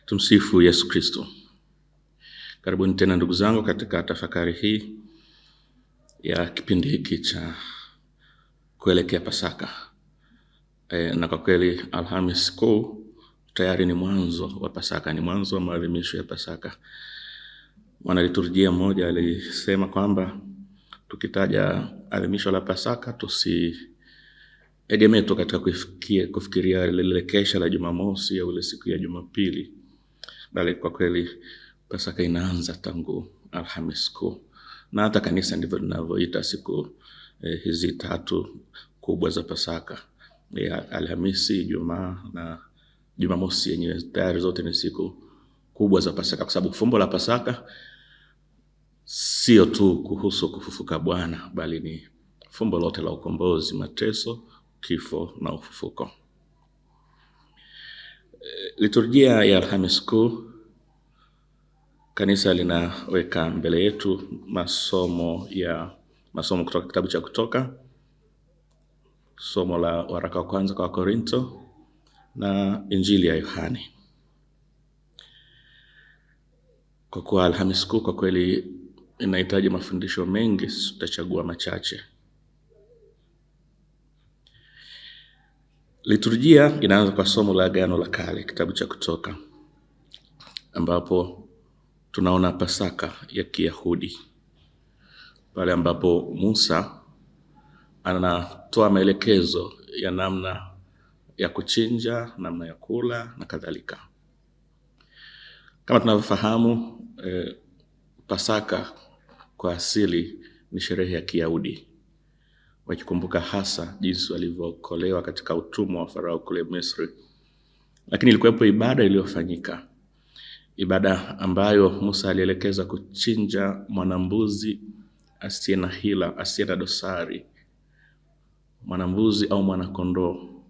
Tumsifu Yesu Kristo. Karibuni tena ndugu zangu katika tafakari hii ya kipindi hiki cha kuelekea Pasaka. Na kwa kweli Alhamisi Kuu tayari ni mwanzo wa Pasaka, ni mwanzo wa maadhimisho ya Pasaka. Mwanaliturujia mmoja alisema kwamba tukitaja adhimisho la Pasaka tusiegemee tu katika kufikiria lile kesha la Jumamosi au ile siku ya Jumapili, bali kwa kweli Pasaka inaanza tangu Alhamisi Kuu. Na hata kanisa ndivyo linavyoita siku hizi tatu kubwa za Pasaka, Alhamisi, Ijumaa na Jumamosi, yenyewe tayari zote ni siku kubwa za Pasaka, kwa sababu fumbo la Pasaka sio tu kuhusu kufufuka Bwana, bali ni fumbo lote la ukombozi, mateso, kifo na ufufuko. Liturujia ya Alhamisi Kuu, kanisa linaweka mbele yetu masomo kutoka kitabu cha Kutoka, somo la waraka wa kwanza kwa Korinto na Injili ya Yohane. Kwa kuwa Alhamisi Kuu kwa kweli inahitaji mafundisho mengi, tutachagua machache. Liturujia inaanza kwa somo la Agano la Kale, kitabu cha Kutoka, ambapo tunaona Pasaka ya Kiyahudi, pale ambapo Musa anatoa maelekezo ya namna ya kuchinja, namna ya kula na kadhalika. Kama tunavyofahamu, Pasaka kwa asili ni sherehe ya Kiyahudi, wakikumbuka hasa jinsi walivyookolewa katika utumwa wa Farao kule Misri. Lakini ilikuwepo ibada iliyofanyika, ibada ambayo Musa alielekeza kuchinja mwanambuzi asiye na hila, asiye na dosari, mwanambuzi au mwanakondoo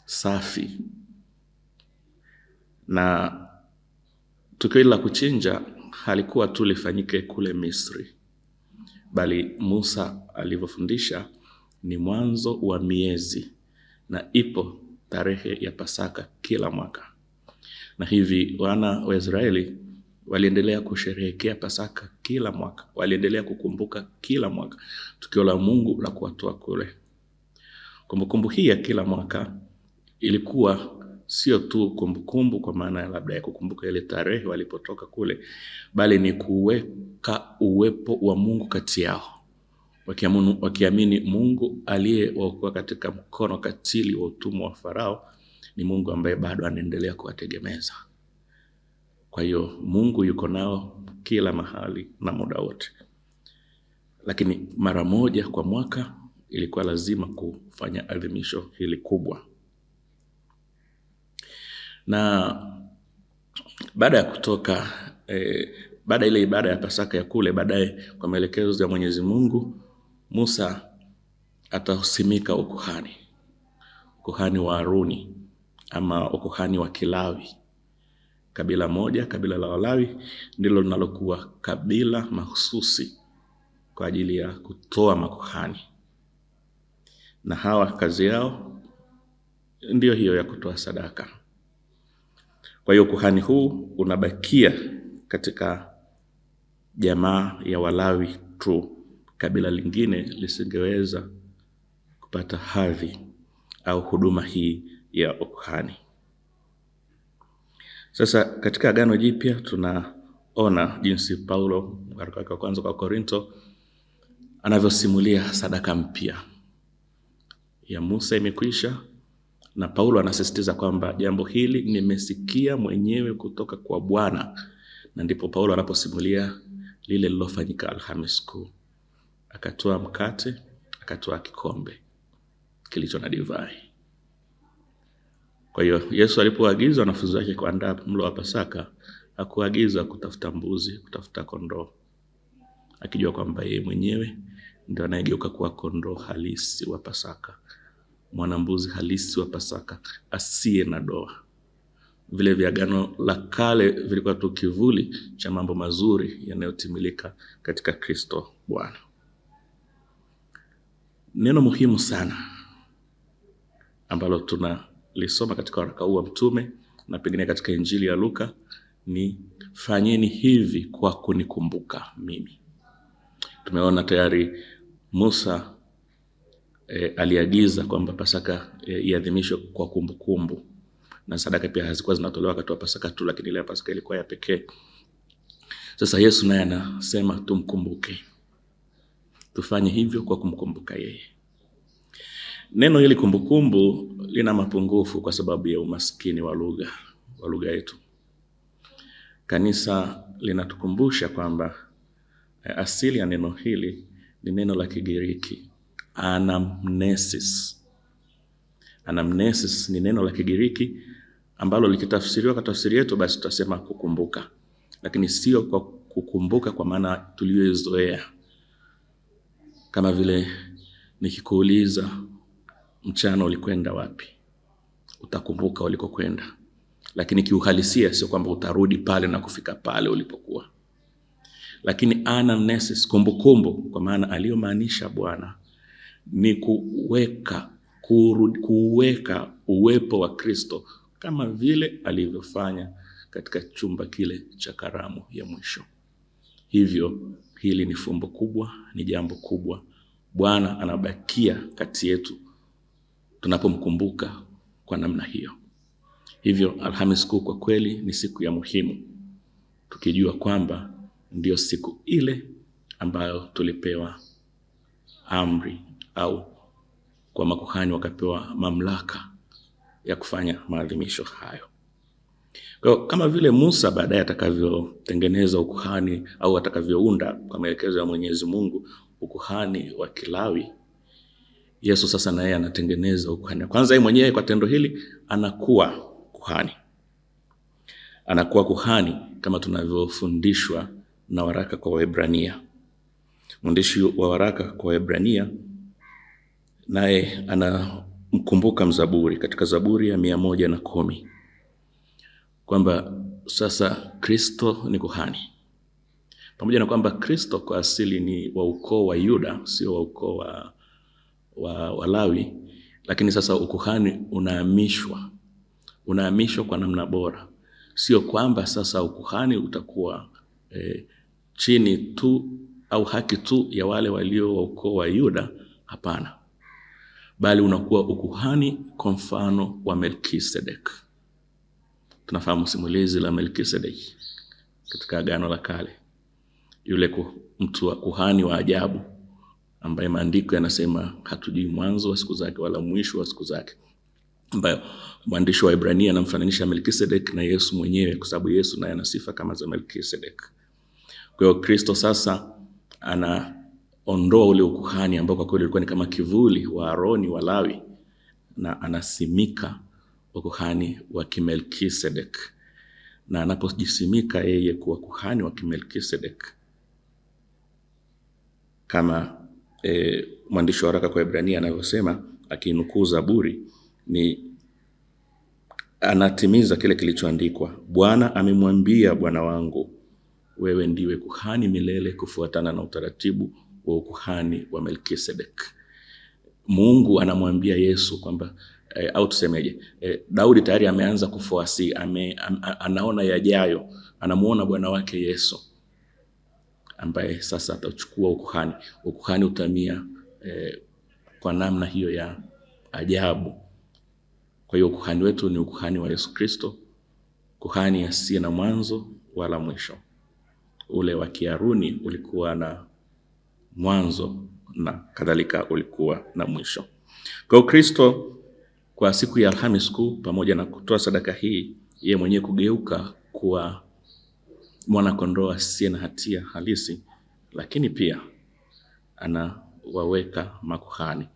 safi. Na tukio la kuchinja halikuwa tu lifanyike kule Misri, bali Musa alivyofundisha ni mwanzo wa miezi, na ipo tarehe ya Pasaka kila mwaka. Na hivi wana wa Israeli waliendelea kusherehekea Pasaka kila mwaka, waliendelea kukumbuka kila mwaka tukio la Mungu la kuwatoa kule. Kumbukumbu hii ya kila mwaka ilikuwa sio tu kumbukumbu kwa maana labda ya kukumbuka ile tarehe walipotoka kule, bali ni kuweka uwepo wa Mungu kati yao, wakiamini Mungu aliyewaokoa katika mkono katili wa utumwa wa Farao ni Mungu ambaye bado anaendelea kuwategemeza. Kwa hiyo Mungu yuko nao kila mahali na muda wote. Lakini mara moja kwa mwaka ilikuwa lazima kufanya adhimisho hili kubwa. Na baada ya kutoka, baada ile ibada ya Pasaka ya kule, baadaye kwa maelekezo ya Mwenyezi Mungu, Musa atahusimika ukuhani wa Haruni ama ukuhani wa Kilawi. Kabila moja, kabila la Walawi, ndilo linalokuwa kabila mahususi kwa ajili ya kutoa makuhani. Na hawa kazi yao ndio hiyo ya kutoa sadaka. Kwa hiyo kuhani huu unabakia katika jamaa ya Walawi tu. Kabila lingine lisingeweza kupata hadhi au huduma hii ya ukuhani. Sasa katika Agano Jipya tunaona jinsi Paulo waraka wa kwanza kwa Korinto anavyosimulia sadaka mpya ya Musa imekwisha, na Paulo anasisitiza kwamba jambo hili nimesikia mwenyewe kutoka kwa Bwana. Na ndipo Paulo anaposimulia lile lilofanyika Alhamisi Kuu. Akatoa mkate, akatoa kikombe kilicho na divai. Kwa hiyo Yesu alipoagiza wanafunzi wake kuandaa mlo wa Pasaka, hakuagiza kutafuta mbuzi, kutafuta kondoo, akijua kwamba yeye mwenyewe ndio anayegeuka kuwa kondoo halisi wa Pasaka, mwanambuzi halisi wa Pasaka asiye na doa. Vile vya Agano la Kale vilikuwa tu kivuli cha mambo mazuri yanayotimilika katika Kristo Bwana. Neno muhimu sana ambalo tunalisoma katika waraka huu wa mtume na pengine katika Injili ya Luka ni fanyeni hivi kwa kunikumbuka mimi. Tumeona tayari Musa aliagiza kwamba Pasaka iadhimishwe kwa kumbukumbu, na sadaka pia hazikuwa zinatolewa wakati wa Pasaka tu, lakini ile Pasaka ilikuwa ya pekee. Sasa Yesu naye anasema tumkumbuke, tufanye hivyo kwa kumkumbuka yeye. Neno hili kumbukumbu lina mapungufu kwa sababu ya umaskini wa lugha yetu. Kanisa linatukumbusha kwamba asili ya neno hili ni neno la Kigiriki anamnesis. Anamnesis ni neno la Kigiriki ambalo likitafsiriwa kwa tafsiri yetu basi tutasema kukumbuka, lakini sio kwa kukumbuka kwa maana tuliyoizoea. Kama vile nikikuuliza mchana ulikwenda wapi, utakumbuka ulikokwenda, lakini kiuhalisia sio kwamba utarudi pale na kufika pale ulipokuwa. Lakini anamnesis, kumbukumbu, kwa maana aliyomaanisha Bwana ni kuweka uwepo wa Kristo kama vile alivyofanya katika chumba kile cha karamu ya mwisho. Hivyo hili ni fumbo kubwa, ni jambo kubwa. Bwana anabakia kati yetu tunapomkumbuka kwa namna hiyo. Hivyo Alhamisi Kuu kwa kweli ni siku ya muhimu, tukijua kwamba ndio siku ile ambayo tulipewa amri, au kwa makuhani wakapewa mamlaka ya kufanya maadhimisho hayo. Kwa kama vile Musa baadaye atakavyotengeneza ukuhani au atakavyounda kwa maelekezo ya Mwenyezi Mungu ukuhani wa Kilawi, Yesu sasa naye anatengeneza ukuhani. Kwanza yeye mwenyewe kwa tendo hili anakuwa kuhani. Anakuwa kuhani kama tunavyofundishwa na waraka kwa Waebrania. Mwandishi wa waraka kwa Waebrania naye anamkumbuka mzaburi katika Zaburi ya 110 kwamba sasa Kristo ni kuhani. Pamoja na kwamba Kristo kwa asili ni wa ukoo wa Yuda, sio wa ukoo wa Lawi, lakini sasa ukuhani unahamishwa kwa namna bora. Sio kwamba sasa ukuhani utakuwa chini tu au haki tu ya wale walio wa ukoo wa Yuda, hapana. Bali unakuwa ukuhani kwa mfano wa Melkisedek. Tunafahamu simulizi la Melkisedek katika Agano la Kale. Yule mtu wa kuhani wa ajabu ambaye maandiko yanasema hatujui mwanzo wa siku zake wala mwisho wa siku zake, ambaye mwandishi wa Ibrania anamfananisha Melkisedek na Yesu mwenyewe, kwa sababu Yesu naye ana sifa kama za Melkisedek. Kwa hiyo Kristo sasa anaondoa ule ukuhani ambao kwa kweli ulikuwa ni kama kivuli wa Aroni wa Lawi, na anasimika ukuhani wa Kimelkisedek. Na anapojisimika yeye kuwa kuhani wa Kimelkisedek, kama mwandishi wa waraka kwa Ibrania anavyosema akinukuu Zaburi, ni anatimiza kile kilichoandikwa. Bwana amemwambia Bwana wangu, wewe ndiwe kuhani milele kufuatana na utaratibu wa ukuhani wa Melkisedek. Mungu anamwambia Yesu kwamba au tusemeje, Daudi tayari ameanza kufuasi, anaona yajayo, anamuona Bwana wake Yesu ambaye sasa atachukua ukuhani. Ukuhani utamia kwa namna hiyo ya ajabu. Kwa hiyo ukuhani wetu ni ukuhani wa Yesu Kristo, kuhani asiye na mwanzo wala mwisho. Ule wa Kiaruni ulikuwa na mwanzo na kadhalika ulikuwa na mwisho. Kwa hiyo Kristo kwa siku ya Alhamisi Kuu, pamoja na kutoa sadaka hii, yeye mwenyewe kugeuka kuwa mwana kondoo asiye na hatia halisi, lakini pia anawaweka makuhani.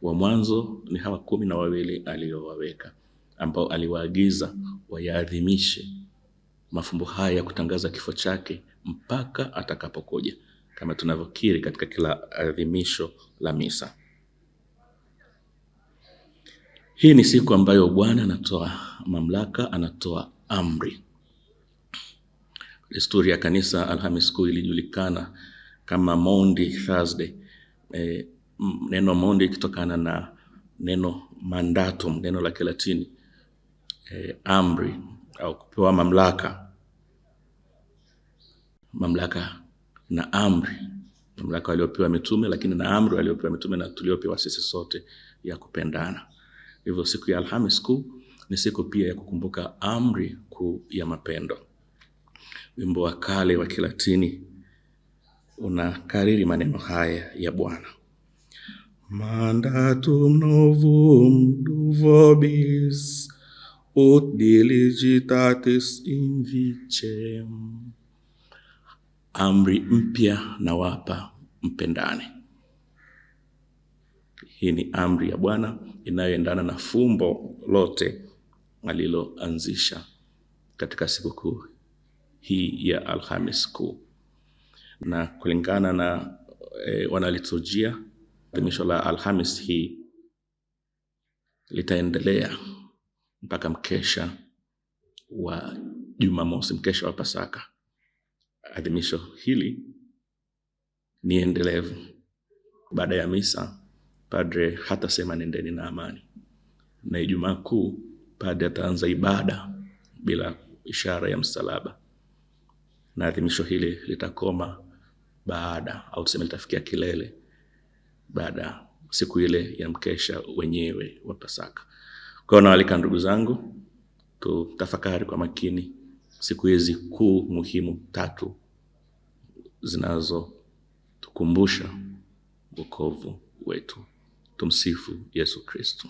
Wa mwanzo ni hawa 12 aliyowaweka, ambao aliwaagiza wayaadhimishe mafumbo haya ya kutangaza kifo chake mpaka atakapokuja, kama tunavyokiri katika kila adhimisho la misa. Hii ni siku ambayo Bwana anatoa mamlaka, anatoa amri. Desturi ya kanisa Alhamisi Kuu ilijulikana kama Maundy Thursday. Neno Maundy kitokana na neno mandatum, neno la Kilatini, amri au kupewa mamlaka. mamlaka na amri, mamlaka waliopewa mitume, lakini na amri waliopewa mitume na tuliopewa sisi sote ya kupendana. Hivyo siku ya Alhamisi Kuu ni siku pia ya kukumbuka amri kuu ya mapendo. Wimbo wa kale wa Kilatini unakariri maneno haya ya Bwana: Mandatum novum do vobis ut diligitatis invicem. Amri mpya nawapa, mpendane. Hii ni amri ya Bwana inayoendana na fumbo lote aliloanzisha katika sikukuu hii ya Alhamisi Kuu. Na kulingana na wanaliturujia, adhimisho la Alhamisi hii litaendelea mpaka mkesha wa Jumamosi, mkesha wa Pasaka. Adhimisho hili ni endelevu. Baada ya misa, padre hatasema nendeni na amani, na Ijumaa Kuu padre ataanza ibada bila ishara ya msalaba, na adhimisho hili litakoma baada, au tuseme litafikia kilele baada siku ile ya mkesha wenyewe wa Pasaka. Kwa hiyo nawaalika ndugu zangu, tutafakari kwa makini siku hizi kuu muhimu 3 zinazotukumbusha wokovu wetu. Tumsifu Yesu Kristo.